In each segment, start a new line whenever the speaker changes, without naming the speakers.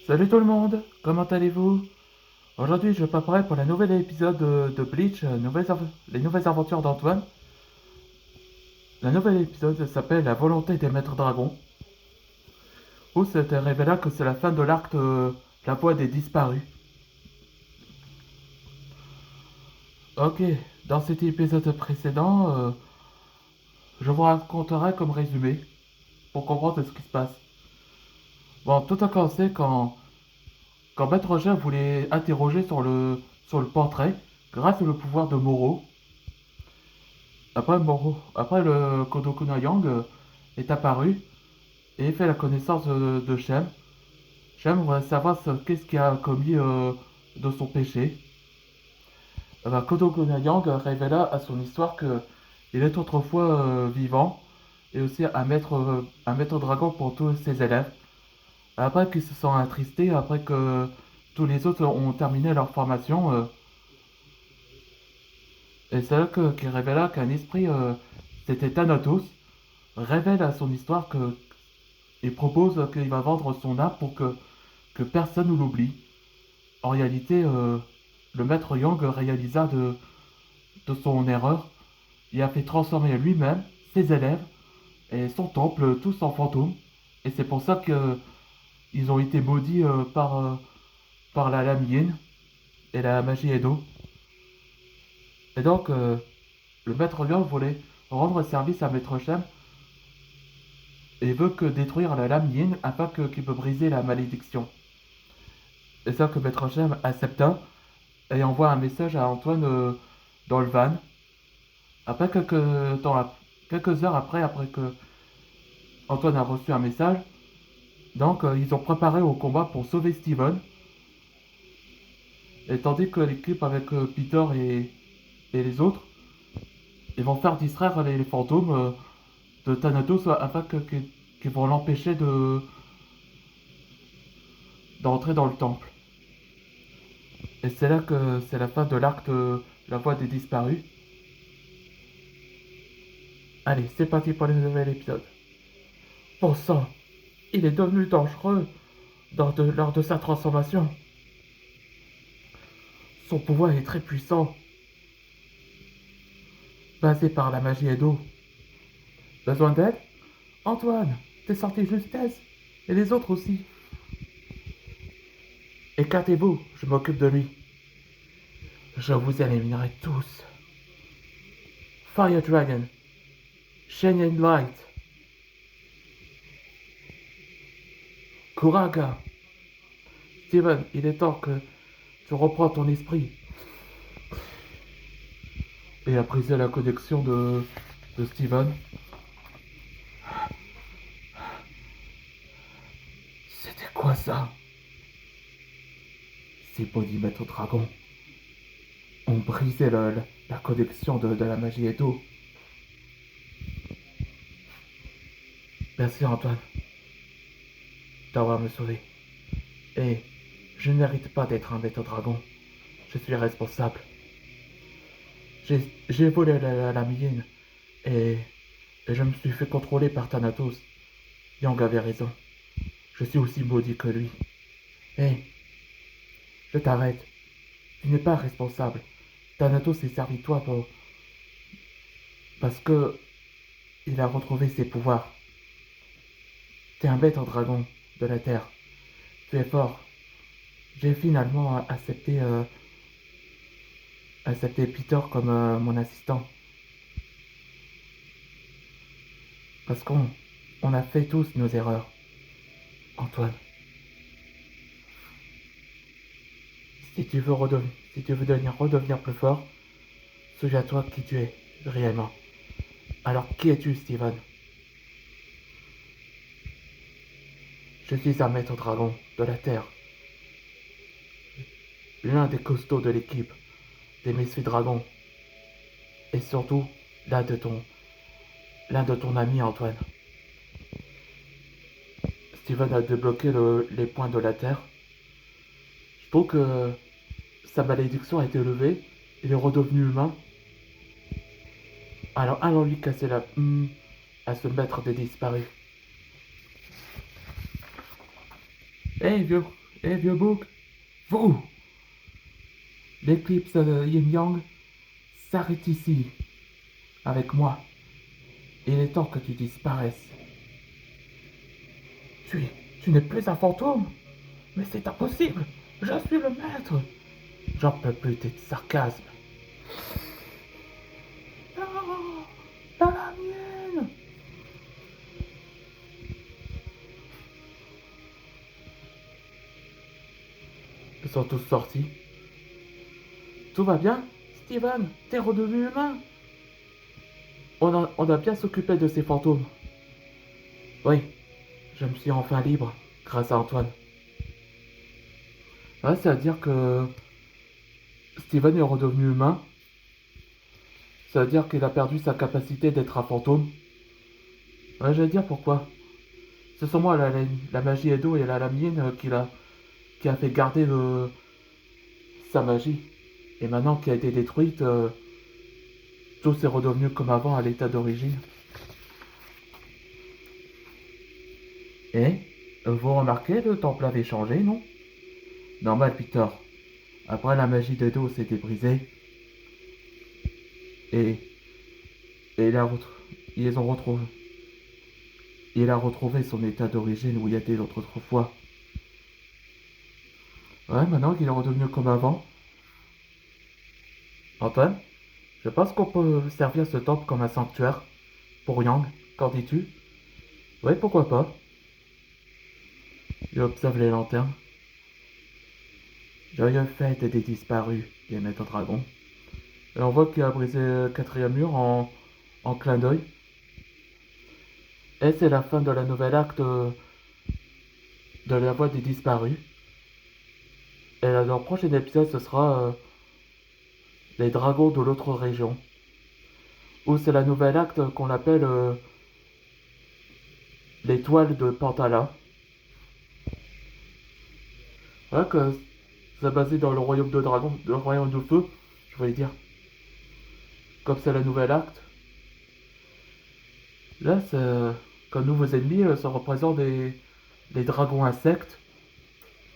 Salut tout le monde, comment allez-vous? Aujourd'hui je préparais pour la nouvelle épisode de Bleach, les nouvelles aventures d'Antoine. La nouvelle épisode s'appelle La volonté des maîtres dragons, où c'était révélé que c'est la fin de l'arc de La voie des disparus. Ok, dans cet épisode précédent, je vous raconterai comme résumé, pour comprendre ce qui se passe. Bon, tout a commencé quand Maître Jean voulait interroger sur le portrait, grâce au pouvoir de Moro. Après le Kodokuna Yang est apparu et fait la connaissance de Shem. Shem voudrait savoir qu'est-ce qu'il a commis de son péché. Kodokuna Yang révéla à son histoire que il est autrefois vivant et aussi un maître dragon pour tous ses élèves. Après qu'ils se sont attristés, après que tous les autres ont terminé leur formation, et c'est là qu'il révéla qu'un esprit, c'était Thanatos, révèle à son histoire que il propose qu'il va vendre son âme pour que personne ne l'oublie. En réalité, le maître Yang réalisa de son erreur. Il a fait transformer lui-même, ses élèves et son temple tous en fantômes. Et c'est pour ça qu'ils ont été maudits par la lame yin et la magie Edo. Et donc, le maître Yang voulait rendre service à Maître Shem et veut que détruire la lame yin afin qu'il peut briser la malédiction. Et ça que Maître Shem accepta et envoie un message à Antoine dans le van. Après quelques heures après que Antoine a reçu un message, donc ils ont préparé au combat pour sauver Steven. Et tandis que l'équipe avec Peter et les autres, ils vont faire distraire les fantômes de Thanatos afin qu'ils vont l'empêcher d'entrer dans le temple. Et c'est là que c'est la fin de l'arc de La Voie des Disparus. Allez, c'est parti pour le nouvel épisode. Bon sang, il est devenu dangereux lors de sa transformation. Son pouvoir est très puissant, basé par la magie Edo. Besoin d'aide? Antoine, t'es sorti justesse. Et les autres aussi. Écartez-vous, je m'occupe de lui. Je vous éliminerai tous. Fire Dragon, Shining Light, Kuraga. Steven, il est temps que tu reprends ton esprit. Et a brisé la connexion de Steven. C'était quoi ça? Ces body maîtres dragons ont brisé la connexion de la magie Edo. Merci Antoine d'avoir me sauvé. Et je ne mérite pas d'être un maître dragon. Je suis responsable. J'ai volé la mienne et, et je me suis fait contrôler par Thanatos. Yang avait raison. Je suis aussi maudit que lui. Hé, je t'arrête. Tu n'es pas responsable. Thanatos s'est servi de toi parce que il a retrouvé ses pouvoirs. T'es un maître dragon de la Terre. Tu es fort. J'ai finalement accepté Peter comme mon assistant. Parce qu'on a fait tous nos erreurs. Antoine, si tu veux redevenir plus fort, souviens-toi qui tu es réellement. Alors qui es-tu, Steven? Je suis un maître dragon de la Terre. L'un des costauds de l'équipe, des Messieurs Dragons. Et surtout, l'un de ton ami Antoine. Steven a débloqué les points de la Terre. Je trouve que sa malédiction a été levée. Il est redevenu humain. Alors allons lui casser à ce maître des disparus. Hé hey, vieux, Eh vieux bouc, vous! L'éclipse de Yin-Yang s'arrête ici, avec moi. Il est temps que tu disparaisses. Tu, tu n'es plus un fantôme? Mais c'est impossible! Je suis le maître! J'en peux plus tes sarcasmes. Non! Pas la mienne! Ils sont tous sortis. Tout va bien? Steven, t'es redevenu humain? On a bien s'occuper de ces fantômes. Oui, je me suis enfin libre, grâce à Antoine. Ouais, c'est-à-dire que Steven est redevenu humain. Ça veut dire qu'il a perdu sa capacité d'être un fantôme. Ouais, je vais dire pourquoi. C'est sûrement la magie Edo et la lamine qui a fait garder sa magie. Et maintenant qu'elle a été détruite, tout s'est redevenu comme avant à l'état d'origine. Et vous remarquez, le temple avait changé, non? Normal, Peter. Après, la magie d'Edo s'était brisée. Et, et ils ont retrouvé. Il a retrouvé son état d'origine où il était l'autre fois. Ouais, maintenant qu'il est redevenu comme avant. Antoine, je pense qu'on peut servir ce temple comme un sanctuaire. Pour Yang, qu'en dis-tu? Oui, pourquoi pas? Il observe les lanternes. Joyeuse fête des disparus, dit Maître Dragon. Et on voit qu'il a brisé le quatrième mur en clin d'œil. Et c'est la fin de la nouvelle acte de la voix des disparus. Et là, dans le prochain épisode, ce sera les dragons de l'autre région. Ou c'est la nouvelle acte qu'on appelle l'étoile de Pantala. Ouais, que c'est basé dans le royaume de dragon, le royaume de feu, je voulais dire. Comme c'est la nouvelle acte. Là, c'est comme nouveaux ennemis, ça représente les dragons insectes.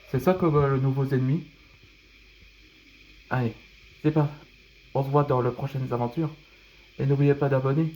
C'est ça comme le nouveau ennemi. Allez, c'est pas. On se voit dans les prochaines aventures. Et n'oubliez pas d'abonner.